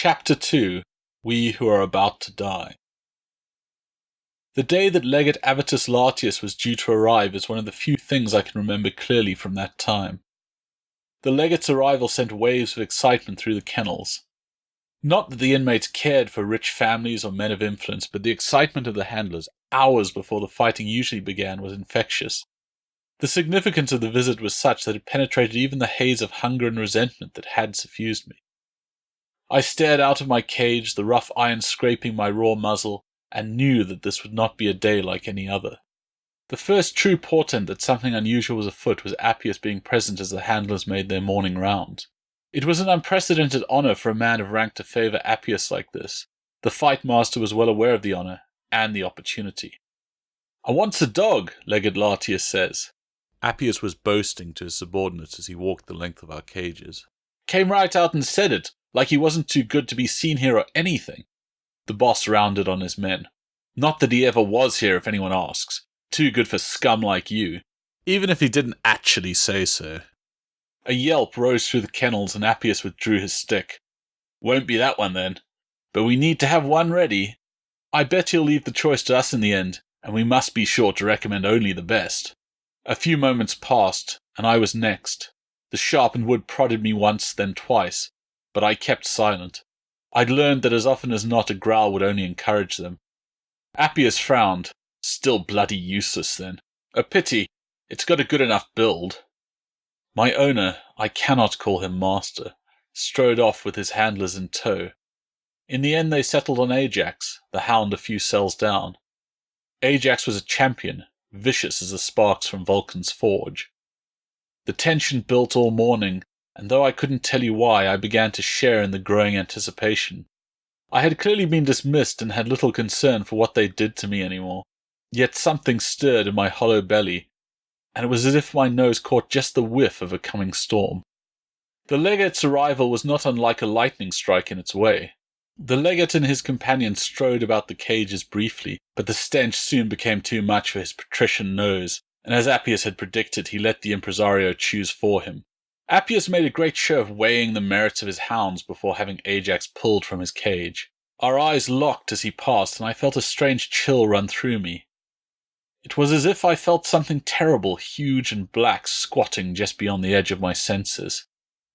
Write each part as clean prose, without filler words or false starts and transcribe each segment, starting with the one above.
Chapter 2 We Who Are About to Die. The day that Legate Avitus Latius was due to arrive is one of the few things I can remember clearly from that time. The legate's arrival sent waves of excitement through the kennels. Not that the inmates cared for rich families or men of influence, but the excitement of the handlers, hours before the fighting usually began, was infectious. The significance of the visit was such that it penetrated even the haze of hunger and resentment that had suffused me. I stared out of my cage, the rough iron scraping my raw muzzle, and knew that this would not be a day like any other. The first true portent that something unusual was afoot was Appius being present as the handlers made their morning rounds. It was an unprecedented honor for a man of rank to favor Appius like this. The fight master was well aware of the honor, and the opportunity. "I wants a dog," Legate Latius says. Appius was boasting to his subordinate as he walked the length of our cages. "Came right out and said it, like he wasn't too good to be seen here or anything." The boss rounded on his men. "Not that he ever was here, if anyone asks. Too good for scum like you." Even if he didn't actually say so. A yelp rose through the kennels and Appius withdrew his stick. "Won't be that one then. But we need to have one ready. I bet he'll leave the choice to us in the end, and we must be sure to recommend only the best." A few moments passed, and I was next. The sharpened wood prodded me once, then twice, but I kept silent. I'd learned that as often as not a growl would only encourage them. Appius frowned. "Still bloody useless, then. A pity. It's got a good enough build." My owner, I cannot call him master, strode off with his handlers in tow. In the end they settled on Ajax, the hound a few cells down. Ajax was a champion, vicious as the sparks from Vulcan's forge. The tension built all morning, and though I couldn't tell you why, I began to share in the growing anticipation. I had clearly been dismissed and had little concern for what they did to me anymore. Yet something stirred in my hollow belly, and it was as if my nose caught just the whiff of a coming storm. The legate's arrival was not unlike a lightning strike in its way. The legate and his companion strode about the cages briefly, but the stench soon became too much for his patrician nose, and as Appius had predicted, he let the impresario choose for him. Appius made a great show of weighing the merits of his hounds before having Ajax pulled from his cage. Our eyes locked as he passed, and I felt a strange chill run through me. It was as if I felt something terrible, huge and black, squatting just beyond the edge of my senses.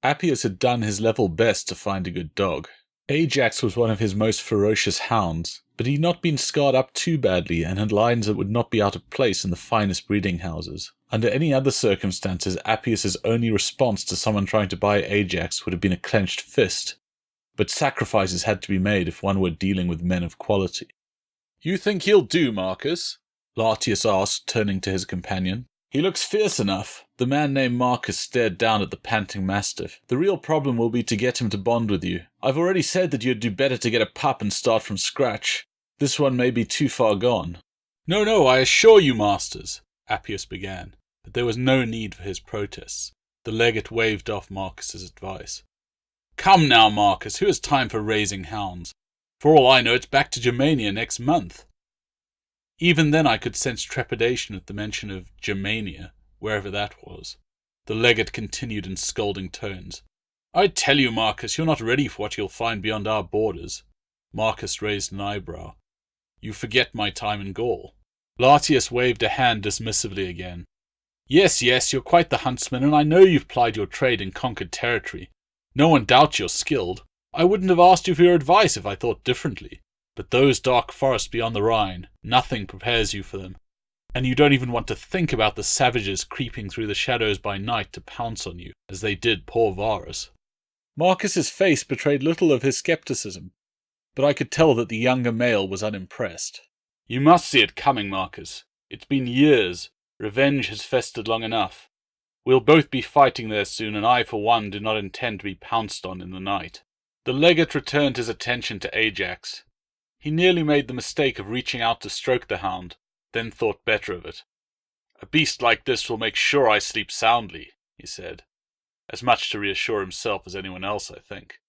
Appius had done his level best to find a good dog. Ajax was one of his most ferocious hounds, but he had not been scarred up too badly and had lines that would not be out of place in the finest breeding houses. Under any other circumstances, Appius's only response to someone trying to buy Ajax would have been a clenched fist, but sacrifices had to be made if one were dealing with men of quality. "You think he'll do, Marcus?" Latius asked, turning to his companion. "He looks fierce enough." The man named Marcus stared down at the panting mastiff. "The real problem will be to get him to bond with you. I've already said that you'd do better to get a pup and start from scratch. This one may be too far gone." No, I assure you, masters," Appius began, but there was no need for his protests. The legate waved off Marcus's advice. "Come now, Marcus, who has time for raising hounds? For all I know, it's back to Germania next month." Even then I could sense trepidation at the mention of Germania, wherever that was. The legate continued in scolding tones. "I tell you, Marcus, you're not ready for what you'll find beyond our borders." Marcus raised an eyebrow. "You forget my time in Gaul." Latius waved a hand dismissively again. Yes, you're quite the huntsman, and I know you've plied your trade in conquered territory. No one doubts you're skilled. I wouldn't have asked you for your advice if I thought differently. But those dark forests beyond the Rhine, nothing prepares you for them. And you don't even want to think about the savages creeping through the shadows by night to pounce on you, as they did poor Varus." Marcus's face betrayed little of his skepticism, but I could tell that the younger male was unimpressed. "You must see it coming, Marcus. It's been years. Revenge has festered long enough. We'll both be fighting there soon, and I, for one, do not intend to be pounced on in the night." The legate returned his attention to Ajax. He nearly made the mistake of reaching out to stroke the hound, then thought better of it. "A beast like this will make sure I sleep soundly," he said, as much to reassure himself as anyone else, I think.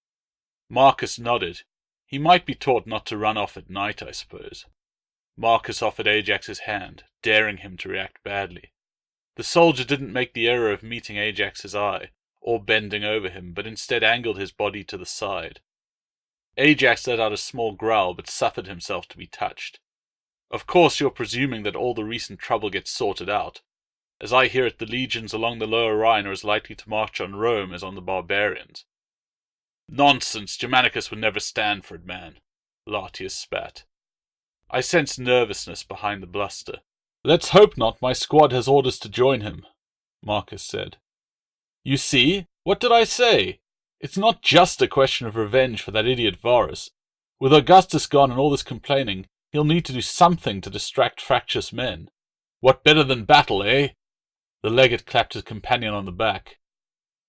Marcus nodded. He might be taught not to run off at night, I suppose. Marcus offered Ajax his hand, daring him to react badly. The soldier didn't make the error of meeting Ajax's eye, or bending over him, but instead angled his body to the side. Ajax let out a small growl, but suffered himself to be touched. Of course you're presuming that all the recent trouble gets sorted out. As I hear it, the legions along the lower Rhine are as likely to march on Rome as on the barbarians. Nonsense, Germanicus would never stand for it, man, Latius spat. I sensed nervousness behind the bluster. Let's hope not. My squad has orders to join him, Marcus said. You see? What did I say? It's not just a question of revenge for that idiot Varus. With Augustus gone and all this complaining, he'll need to do something to distract fractious men. What better than battle, eh? The legate clapped his companion on the back.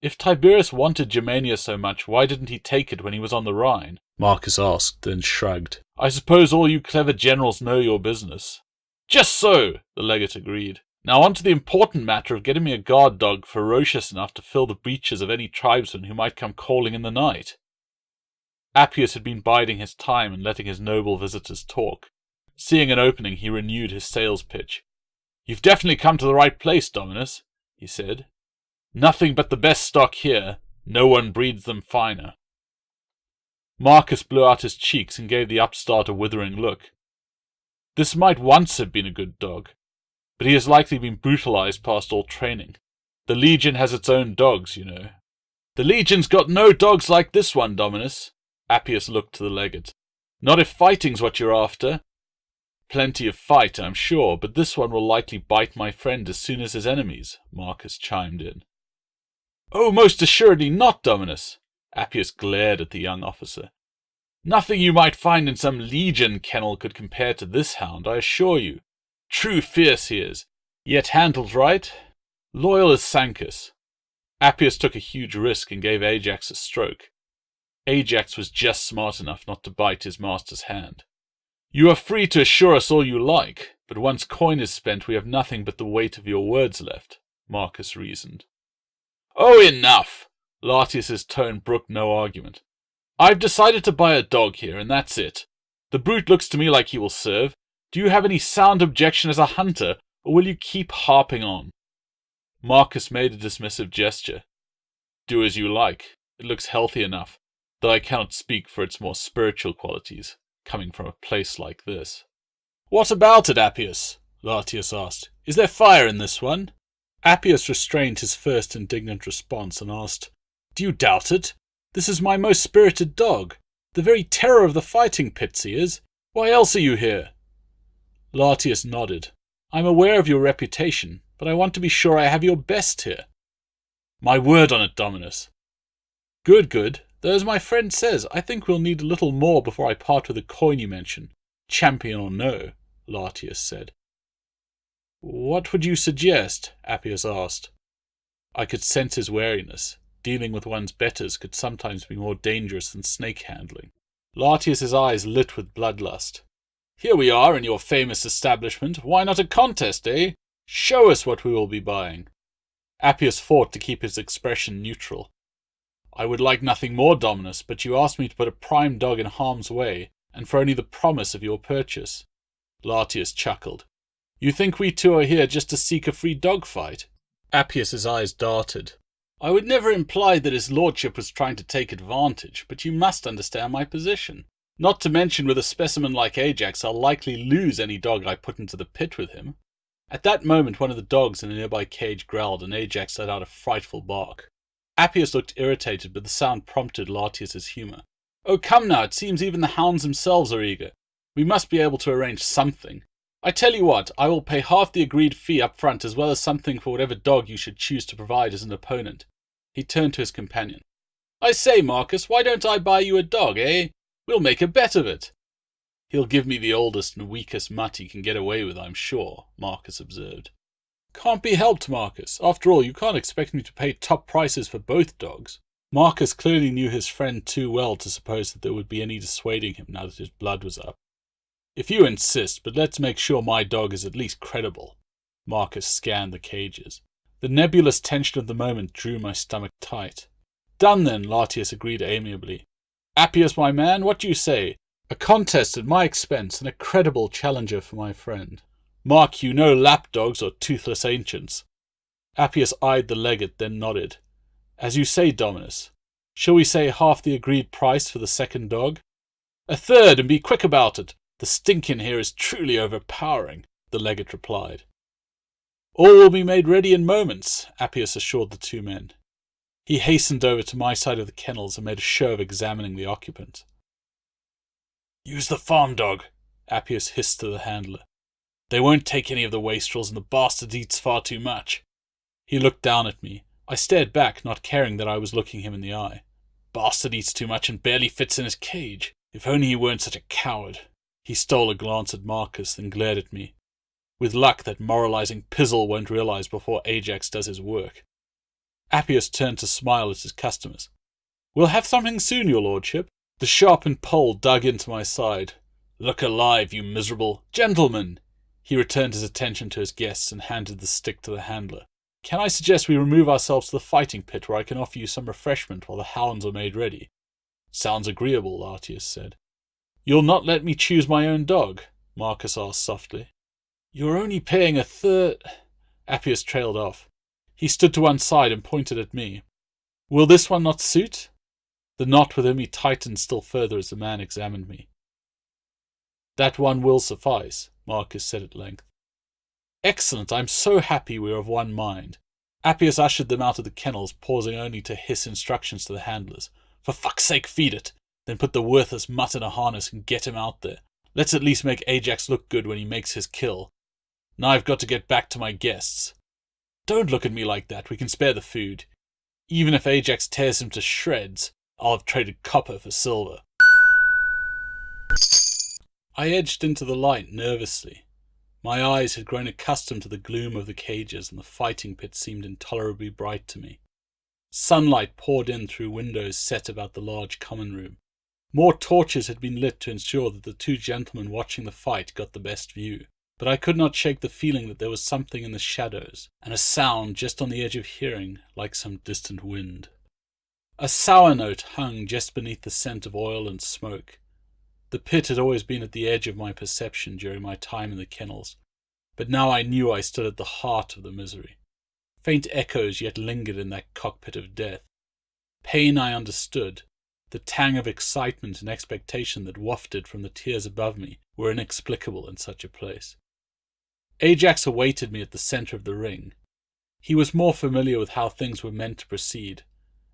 If Tiberius wanted Germania so much, why didn't he take it when he was on the Rhine? Marcus asked, then shrugged. I suppose all you clever generals know your business. Just so, the legate agreed. Now on to the important matter of getting me a guard dog ferocious enough to fill the breeches of any tribesman who might come calling in the night. Appius had been biding his time and letting his noble visitors talk. Seeing an opening, he renewed his sales pitch. You've definitely come to the right place, Dominus, he said. Nothing but the best stock here. No one breeds them finer. Marcus blew out his cheeks and gave the upstart a withering look. This might once have been a good dog, but he has likely been brutalized past all training. The Legion has its own dogs, you know. The Legion's got no dogs like this one, Dominus. Appius looked to the legate. Not if fighting's what you're after. Plenty of fight, I'm sure, but this one will likely bite my friend as soon as his enemies, Marcus chimed in. Oh, most assuredly not, Dominus. Appius glared at the young officer. Nothing you might find in some Legion kennel could compare to this hound, I assure you. True fierce he is, yet handled right. Loyal as Sancus. Appius took a huge risk and gave Ajax a stroke. Ajax was just smart enough not to bite his master's hand. You are free to assure us all you like, but once coin is spent we have nothing but the weight of your words left, Marcus reasoned. Oh, enough! Latius's tone brooked no argument. I've decided to buy a dog here, and that's it. The brute looks to me like he will serve. Do you have any sound objection as a hunter, or will you keep harping on? Marcus made a dismissive gesture. Do as you like. It looks healthy enough, though I cannot speak for its more spiritual qualities, coming from a place like this. What about it, Appius? Latius asked. Is there fire in this one? Appius restrained his first indignant response and asked, Do you doubt it? This is my most spirited dog. The very terror of the fighting pits he is. Why else are you here? Latius nodded. I'm aware of your reputation, but I want to be sure I have your best here. My word on it, Dominus. Good, good. Though as my friend says, I think we'll need a little more before I part with the coin you mention. Champion or no, Latius said. What would you suggest? Appius asked. I could sense his wariness. Dealing with one's betters could sometimes be more dangerous than snake handling. Latius's eyes lit with bloodlust. Here we are in your famous establishment. Why not a contest, eh? Show us what we will be buying. Appius fought to keep his expression neutral. I would like nothing more, Dominus, but you asked me to put a prime dog in harm's way, and for only the promise of your purchase. Latius chuckled. You think we two are here just to seek a free dog fight? Appius's eyes darted. I would never imply that his lordship was trying to take advantage, but you must understand my position. Not to mention with a specimen like Ajax, I'll likely lose any dog I put into the pit with him. At that moment one of the dogs in a nearby cage growled, and Ajax let out a frightful bark. Appius looked irritated, but the sound prompted Latius's humour. Oh, come now, it seems even the hounds themselves are eager. We must be able to arrange something. I tell you what, I will pay half the agreed fee up front, as well as something for whatever dog you should choose to provide as an opponent. He turned to his companion. I say, Marcus, why don't I buy you a dog, eh? We'll make a bet of it. He'll give me the oldest and weakest mutt he can get away with, I'm sure, Marcus observed. Can't be helped, Marcus. After all, you can't expect me to pay top prices for both dogs. Marcus clearly knew his friend too well to suppose that there would be any dissuading him now that his blood was up. If you insist, but let's make sure my dog is at least credible. Marcus scanned the cages. The nebulous tension of the moment drew my stomach tight. Done then, Latius agreed amiably. Appius, my man, what do you say? A contest at my expense and a credible challenger for my friend. Mark you, no lapdogs or toothless ancients. Appius eyed the legate, then nodded. As you say, Dominus. Shall we say half the agreed price for the second dog? "A third, and be quick about it. The stink in here is truly overpowering," the legate replied. "All will be made ready in moments," Appius assured the two men. He hastened over to my side of the kennels and made a show of examining the occupant. "Use the farm dog," Appius hissed to the handler. "They won't take any of the wastrels, and the bastard eats far too much." He looked down at me. I stared back, not caring that I was looking him in the eye. "Bastard eats too much and barely fits in his cage. If only he weren't such a coward." He stole a glance at Marcus, then glared at me. With luck, that moralizing pizzle won't realize before Ajax does his work. Appius turned to smile at his customers. "We'll have something soon, your lordship." The sharpened pole dug into my side. "Look alive, you miserable gentlemen!" He returned his attention to his guests and handed the stick to the handler. "Can I suggest we remove ourselves to the fighting pit, where I can offer you some refreshment while the hounds are made ready?" "Sounds agreeable," Lartius said. "You'll not let me choose my own dog?" Marcus asked softly. "You're only paying a third—" Appius trailed off. He stood to one side and pointed at me. "Will this one not suit?" The knot within me tightened still further as the man examined me. "That one will suffice," Marcus said at length. "Excellent! I'm so happy we are of one mind." Appius ushered them out of the kennels, pausing only to hiss instructions to the handlers. "For fuck's sake, feed it! Then put the worthless mutt in a harness and get him out there. Let's at least make Ajax look good when he makes his kill. Now I've got to get back to my guests." "Don't look at me like that. We can spare the food. Even if Ajax tears him to shreds, I'll have traded copper for silver." I edged into the light nervously. My eyes had grown accustomed to the gloom of the cages, and the fighting pit seemed intolerably bright to me. Sunlight poured in through windows set about the large common room. More torches had been lit to ensure that the two gentlemen watching the fight got the best view. But I could not shake the feeling that there was something in the shadows, and a sound just on the edge of hearing, like some distant wind. A sour note hung just beneath the scent of oil and smoke. The pit had always been at the edge of my perception during my time in the kennels, but now I knew I stood at the heart of the misery. Faint echoes yet lingered in that cockpit of death. Pain I understood. The tang of excitement and expectation that wafted from the tiers above me were inexplicable in such a place. Ajax awaited me at the center of the ring. He was more familiar with how things were meant to proceed.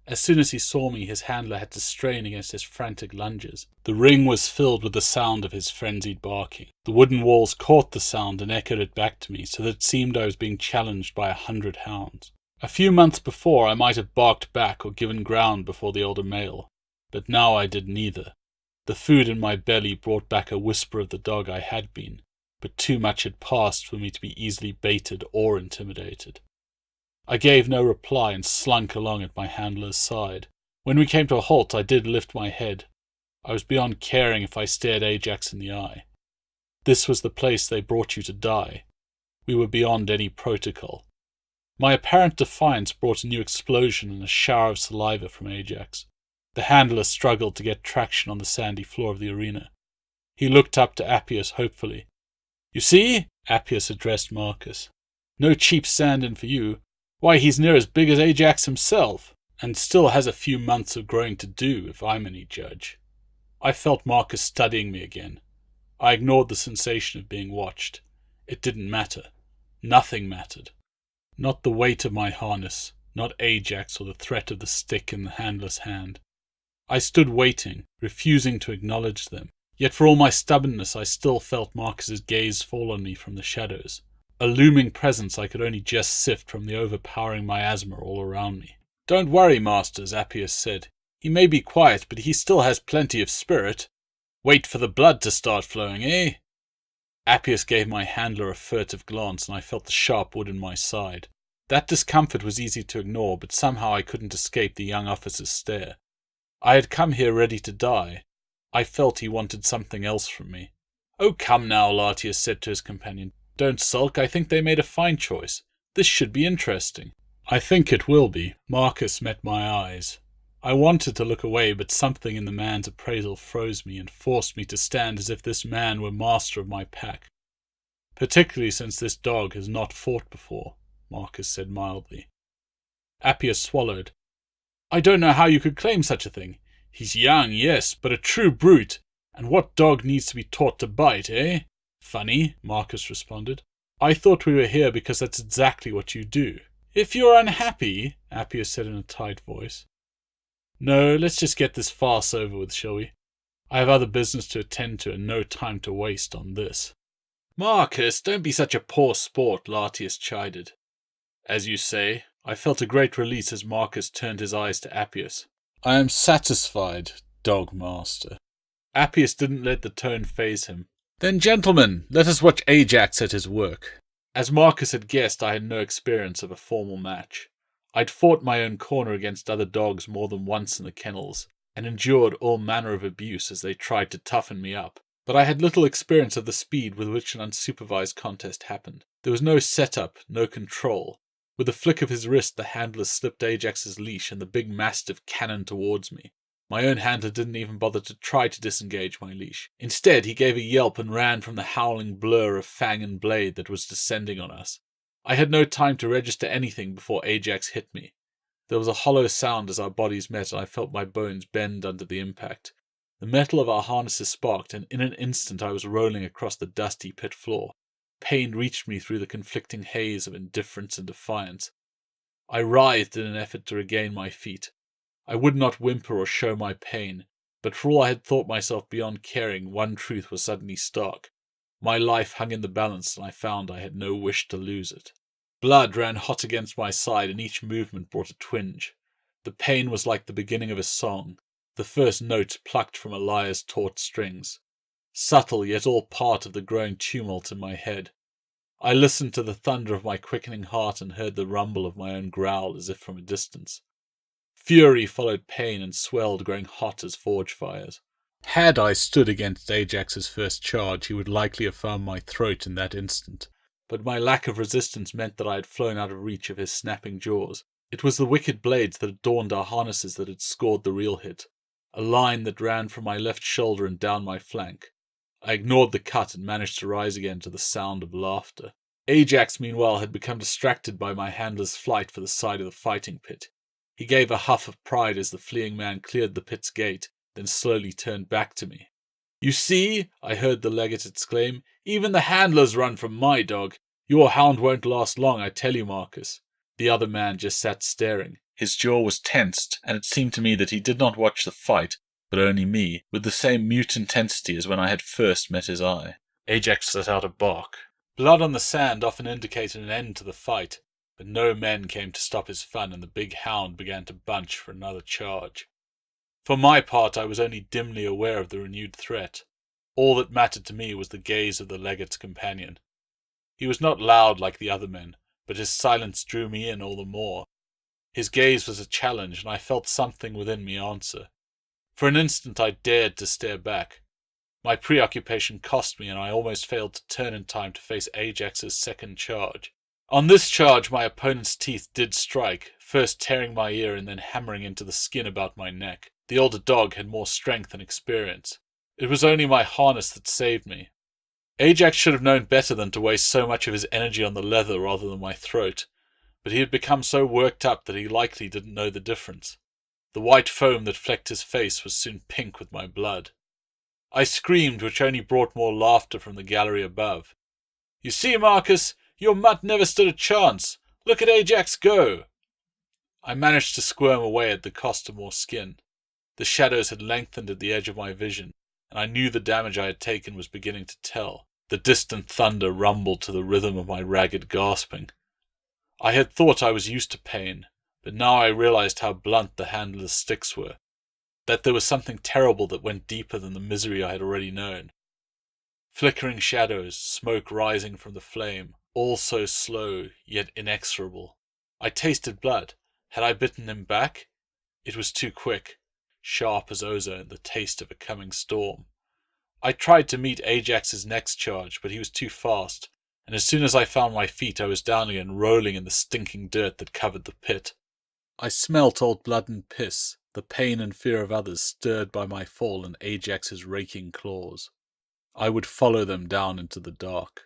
As soon as he saw me, his handler had to strain against his frantic lunges. The ring was filled with the sound of his frenzied barking. The wooden walls caught the sound and echoed it back to me, so that it seemed I was being challenged by 100 hounds. A few months before, I might have barked back or given ground before the older male, but now I did neither. The food in my belly brought back a whisper of the dog I had been, but too much had passed for me to be easily baited or intimidated. I gave no reply and slunk along at my handler's side. When we came to a halt, I did lift my head. I was beyond caring if I stared Ajax in the eye. This was the place they brought you to die. We were beyond any protocol. My apparent defiance brought a new explosion and a shower of saliva from Ajax. The handler struggled to get traction on the sandy floor of the arena. He looked up to Appius hopefully. "You see?" Appius addressed Marcus. "No cheap stand-in for you. Why, he's near as big as Ajax himself, and still has a few months of growing to do, if I'm any judge." I felt Marcus studying me again. I ignored the sensation of being watched. It didn't matter. Nothing mattered. Not the weight of my harness, not Ajax or the threat of the stick in the handler's hand. I stood waiting, refusing to acknowledge them. Yet for all my stubbornness, I still felt Marcus's gaze fall on me from the shadows. A looming presence I could only just sift from the overpowering miasma all around me. "Don't worry, masters," Appius said. "He may be quiet, but he still has plenty of spirit. Wait for the blood to start flowing, eh?" Appius gave my handler a furtive glance, and I felt the sharp wood in my side. That discomfort was easy to ignore, but somehow I couldn't escape the young officer's stare. I had come here ready to die. I felt he wanted something else from me. "Oh, come now," Lartius said to his companion. "Don't sulk. I think they made a fine choice. This should be interesting." "I think it will be." Marcus met my eyes. I wanted to look away, but something in the man's appraisal froze me and forced me to stand as if this man were master of my pack. "Particularly since this dog has not fought before," Marcus said mildly. Appius swallowed. "I don't know how you could claim such a thing. He's young, yes, but a true brute, And what dog needs to be taught to bite, eh? Funny, Marcus responded. I thought we were here because that's exactly what you do. If you're unhappy, Appius said in a tight voice. No, let's just get this farce over with, shall we? I have other business to attend to and no time to waste on this. Marcus, don't be such a poor sport, Latius chided. As you say, I felt a great release as Marcus turned his eyes to Appius. I am satisfied, dog master. Appius didn't let the tone faze him. Then, gentlemen, let us watch Ajax at his work. As Marcus had guessed, I had no experience of a formal match. I'd fought my own corner against other dogs more than once in the kennels, and endured all manner of abuse as they tried to toughen me up. But I had little experience of the speed with which an unsupervised contest happened. There was no setup, no control. With a flick of his wrist, the handler slipped Ajax's leash and the big mastiff cannoned towards me. My own handler didn't even bother to try to disengage my leash. Instead, he gave a yelp and ran from the howling blur of fang and blade that was descending on us. I had no time to register anything before Ajax hit me. There was a hollow sound as our bodies met, and I felt my bones bend under the impact. The metal of our harnesses sparked, and in an instant I was rolling across the dusty pit floor. Pain reached me through the conflicting haze of indifference and defiance. I writhed in an effort to regain my feet. I would not whimper or show my pain, but for all I had thought myself beyond caring, one truth was suddenly stark. My life hung in the balance, and I found I had no wish to lose it. Blood ran hot against my side, and each movement brought a twinge. The pain was like the beginning of a song, the first notes plucked from a lyre's taut strings. Subtle, yet all part of the growing tumult in my head. I listened to the thunder of my quickening heart and heard the rumble of my own growl as if from a distance. Fury followed pain and swelled, growing hot as forge fires. Had I stood against Ajax's first charge, he would likely have found my throat in that instant. But my lack of resistance meant that I had flown out of reach of his snapping jaws. It was the wicked blades that adorned our harnesses that had scored the real hit, a line that ran from my left shoulder and down my flank. I ignored the cut and managed to rise again to the sound of laughter. Ajax, meanwhile, had become distracted by my handler's flight for the side of the fighting pit. He gave a huff of pride as the fleeing man cleared the pit's gate, then slowly turned back to me. You see, I heard the legate exclaim, even the handlers run from my dog. Your hound won't last long, I tell you, Marcus. The other man just sat staring. His jaw was tensed, and it seemed to me that he did not watch the fight, but only me, with the same mute intensity as when I had first met his eye. Ajax let out a bark. Blood on the sand often indicated an end to the fight, but no men came to stop his fun, and the big hound began to bunch for another charge. For my part, I was only dimly aware of the renewed threat. All that mattered to me was the gaze of the legate's companion. He was not loud like the other men, but his silence drew me in all the more. His gaze was a challenge, and I felt something within me answer. For an instant I dared to stare back. My preoccupation cost me, and I almost failed to turn in time to face Ajax's second charge. On this charge my opponent's teeth did strike, first tearing my ear and then hammering into the skin about my neck. The older dog had more strength and experience. It was only my harness that saved me. Ajax should have known better than to waste so much of his energy on the leather rather than my throat, but he had become so worked up that he likely didn't know the difference. The white foam that flecked his face was soon pink with my blood. I screamed, which only brought more laughter from the gallery above. You see, Marcus, your mutt never stood a chance. Look at Ajax go! I managed to squirm away at the cost of more skin. The shadows had lengthened at the edge of my vision, and I knew the damage I had taken was beginning to tell. The distant thunder rumbled to the rhythm of my ragged gasping. I had thought I was used to pain, but now I realized how blunt the handler's sticks were, that there was something terrible that went deeper than the misery I had already known. Flickering shadows, smoke rising from the flame, all so slow, yet inexorable. I tasted blood. Had I bitten him back? It was too quick, sharp as ozone, the taste of a coming storm. I tried to meet Ajax's next charge, but he was too fast, and as soon as I found my feet I was down again, rolling in the stinking dirt that covered the pit. I smelt old blood and piss, the pain and fear of others stirred by my fall and Ajax's raking claws. I would follow them down into the dark.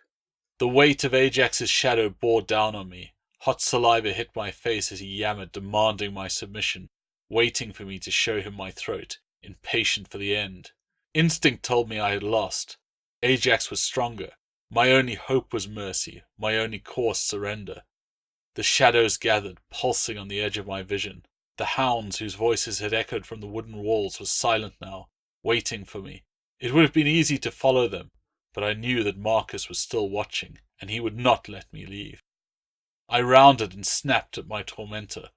The weight of Ajax's shadow bore down on me. Hot saliva hit my face as he yammered, demanding my submission, waiting for me to show him my throat, impatient for the end. Instinct told me I had lost. Ajax was stronger. My only hope was mercy, my only course surrender. The shadows gathered, pulsing on the edge of my vision. The hounds, whose voices had echoed from the wooden walls, were silent now, waiting for me. It would have been easy to follow them, but I knew that Marcus was still watching, and he would not let me leave. I rounded and snapped at my tormentor,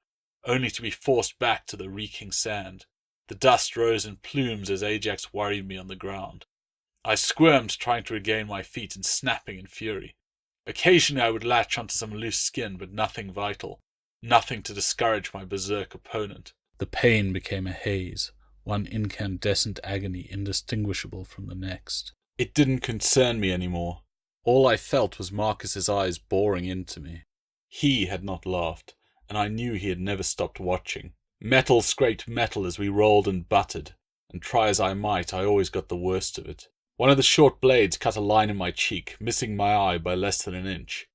only to be forced back to the reeking sand. The dust rose in plumes as Ajax worried me on the ground. I squirmed, trying to regain my feet and snapping in fury. Occasionally I would latch onto some loose skin, but nothing vital, nothing to discourage my berserk opponent. The pain became a haze, one incandescent agony indistinguishable from the next. It didn't concern me anymore. All I felt was Marcus's eyes boring into me. He had not laughed, and I knew he had never stopped watching. Metal scraped metal as we rolled and butted, and try as I might, I always got the worst of it. One of the short blades cut a line in my cheek, missing my eye by less than an inch.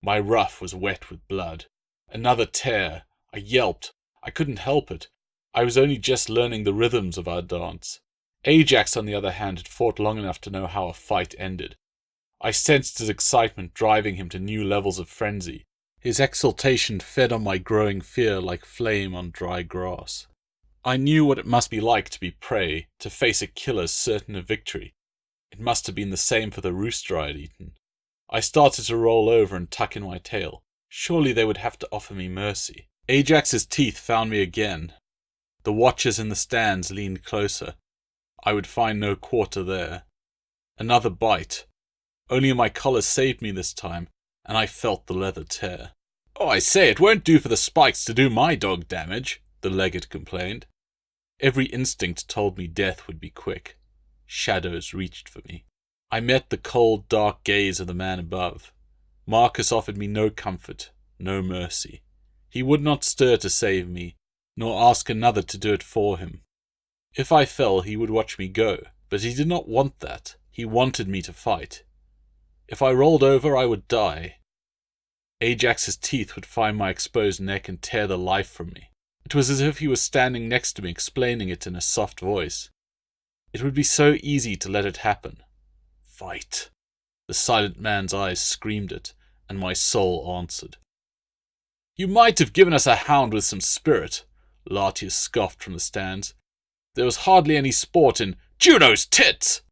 My ruff was wet with blood. Another tear. I yelped. I couldn't help it. I was only just learning the rhythms of our dance. Ajax, on the other hand, had fought long enough to know how a fight ended. I sensed his excitement driving him to new levels of frenzy. His exultation fed on my growing fear like flame on dry grass. I knew what it must be like to be prey, to face a killer certain of victory. It must have been the same for the rooster I had eaten. I started to roll over and tuck in my tail. Surely they would have to offer me mercy. Ajax's teeth found me again. The watchers in the stands leaned closer. I would find no quarter there. Another bite. Only my collar saved me this time, and I felt the leather tear. "Oh, I say, it won't do for the spikes to do my dog damage," the legate complained. Every instinct told me death would be quick. Shadows reached for me. I met the cold, dark gaze of the man above. Marcus offered me no comfort, no mercy. He would not stir to save me, nor ask another to do it for him. If I fell, he would watch me go, but he did not want that. He wanted me to fight. If I rolled over, I would die. Ajax's teeth would find my exposed neck and tear the life from me. It was as if he was standing next to me, explaining it in a soft voice. It would be so easy to let it happen. Fight. The silent man's eyes screamed it, and my soul answered. "You might have given us a hound with some spirit," Latius scoffed from the stands. "There was hardly any sport in Juno's tits!"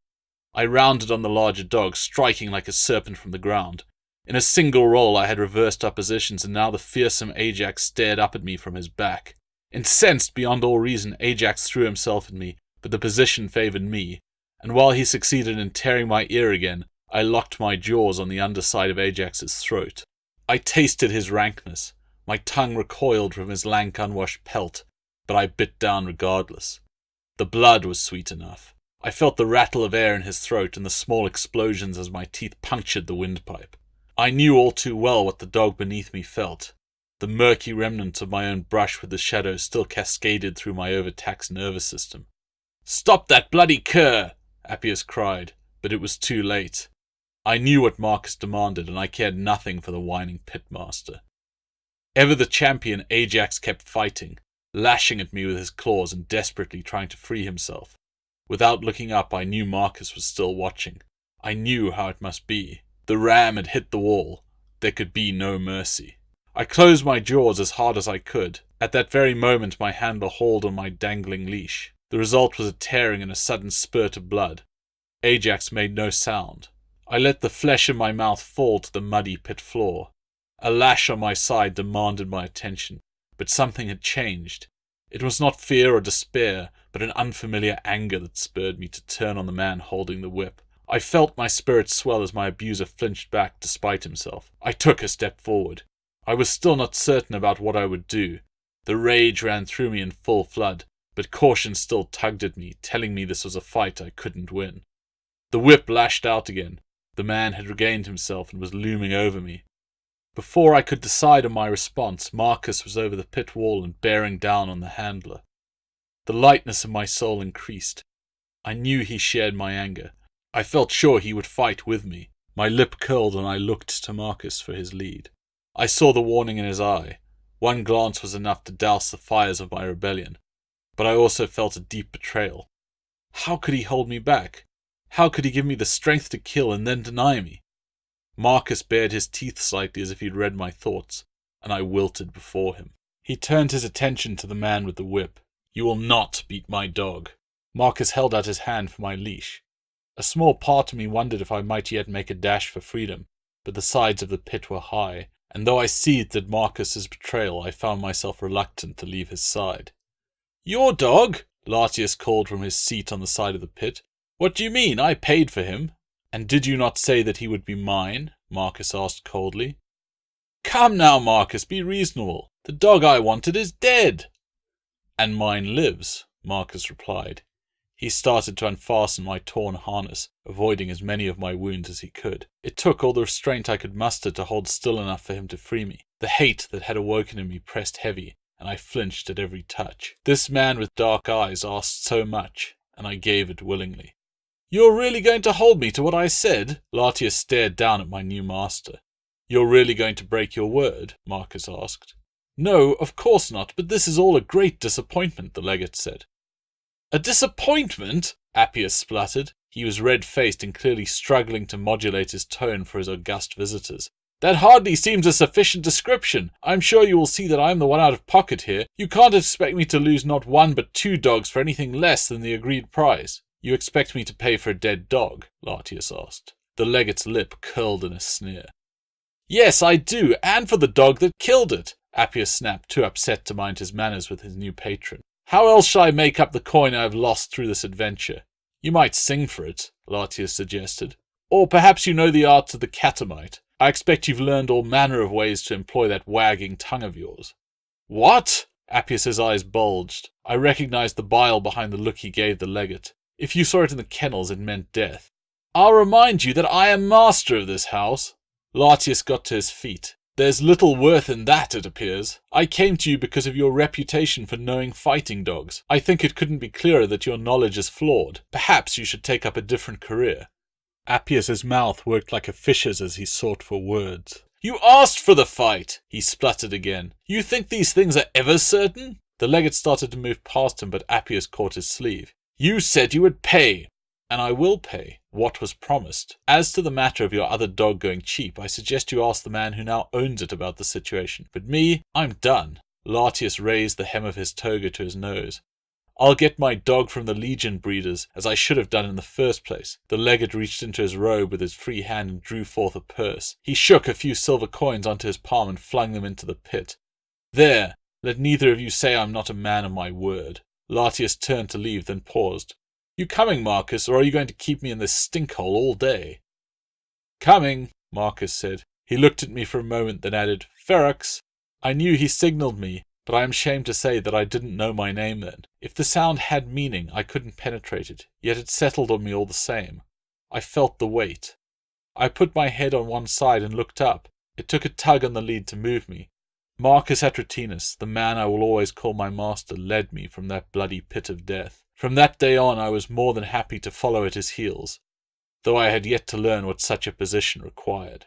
I rounded on the larger dog, striking like a serpent from the ground. In a single roll I had reversed our positions, and now the fearsome Ajax stared up at me from his back. Incensed beyond all reason, Ajax threw himself at me, but the position favoured me, and while he succeeded in tearing my ear again, I locked my jaws on the underside of Ajax's throat. I tasted his rankness. My tongue recoiled from his lank, unwashed pelt, but I bit down regardless. The blood was sweet enough. I felt the rattle of air in his throat and the small explosions as my teeth punctured the windpipe. I knew all too well what the dog beneath me felt. The murky remnants of my own brush with the shadows still cascaded through my overtaxed nervous system. "Stop that bloody cur!" Appius cried, but it was too late. I knew what Marcus demanded, and I cared nothing for the whining pitmaster. Ever the champion, Ajax kept fighting, lashing at me with his claws and desperately trying to free himself. Without looking up, I knew Marcus was still watching. I knew how it must be. The ram had hit the wall. There could be no mercy. I closed my jaws as hard as I could. At that very moment my handler hauled on my dangling leash. The result was a tearing and a sudden spurt of blood. Ajax made no sound. I let the flesh in my mouth fall to the muddy pit floor. A lash on my side demanded my attention, but something had changed. It was not fear or despair, but an unfamiliar anger that spurred me to turn on the man holding the whip. I felt my spirits swell as my abuser flinched back despite himself. I took a step forward. I was still not certain about what I would do. The rage ran through me in full flood, but caution still tugged at me, telling me this was a fight I couldn't win. The whip lashed out again. The man had regained himself and was looming over me. Before I could decide on my response, Marcus was over the pit wall and bearing down on the handler. The lightness of my soul increased. I knew he shared my anger. I felt sure he would fight with me. My lip curled and I looked to Marcus for his lead. I saw the warning in his eye. One glance was enough to douse the fires of my rebellion, but I also felt a deep betrayal. How could he hold me back? How could he give me the strength to kill and then deny me? Marcus bared his teeth slightly as if he'd read my thoughts, and I wilted before him. He turned his attention to the man with the whip. You will not beat my dog. Marcus held out his hand for my leash. A small part of me wondered if I might yet make a dash for freedom, but the sides of the pit were high, and though I seethed at Marcus's betrayal, I found myself reluctant to leave his side. Your dog? Latius called from his seat on the side of the pit. What do you mean? I paid for him. And did you not say that he would be mine? Marcus asked coldly. Come now, Marcus, be reasonable. The dog I wanted is dead. And mine lives, Marcus replied. He started to unfasten my torn harness, avoiding as many of my wounds as he could. It took all the restraint I could muster to hold still enough for him to free me. The hate that had awoken in me pressed heavy, and I flinched at every touch. This man with dark eyes asked so much, and I gave it willingly. You're really going to hold me to what I said? Latius stared down at my new master. You're really going to break your word? Marcus asked. No, of course not, but this is all a great disappointment, the legate said. A disappointment? Appius spluttered. He was red-faced and clearly struggling to modulate his tone for his august visitors. That hardly seems a sufficient description. I'm sure you will see that I'm the one out of pocket here. You can't expect me to lose not one but 2 dogs for anything less than the agreed price. You expect me to pay for a dead dog? Latius asked. The legate's lip curled in a sneer. Yes, I do, and for the dog that killed it, Appius snapped, too upset to mind his manners with his new patron. How else shall I make up the coin I have lost through this adventure? You might sing for it, Latius suggested. Or perhaps you know the arts of the catamite. I expect you've learned all manner of ways to employ that wagging tongue of yours. What? Appius's eyes bulged. I recognized the bile behind the look he gave the legate. If you saw it in the kennels, it meant death. I'll remind you that I am master of this house. Latius got to his feet. There's little worth in that, it appears. I came to you because of your reputation for knowing fighting dogs. I think it couldn't be clearer that your knowledge is flawed. Perhaps you should take up a different career. Appius's mouth worked like a fish's as he sought for words. You asked for the fight, he spluttered again. You think these things are ever certain? The legate started to move past him, but Appius caught his sleeve. You said you would pay. And I will pay what was promised. As to the matter of your other dog going cheap, I suggest you ask the man who now owns it about the situation. But me, I'm done. Latius raised the hem of his toga to his nose. I'll get my dog from the Legion breeders, as I should have done in the first place. The legate reached into his robe with his free hand and drew forth a purse. He shook a few silver coins onto his palm and flung them into the pit. There, let neither of you say I'm not a man of my word. Latius turned to leave, then paused. You coming, Marcus, or are you going to keep me in this stinkhole all day? Coming, Marcus said. He looked at me for a moment, then added, Ferox. I knew he signalled me, but I am ashamed to say that I didn't know my name then. If the sound had meaning, I couldn't penetrate it, yet it settled on me all the same. I felt the weight. I put my head on one side and looked up. It took a tug on the lead to move me. Marcus Atratinus, the man I will always call my master, led me from that bloody pit of death. From that day on I was more than happy to follow at his heels, though I had yet to learn what such a position required.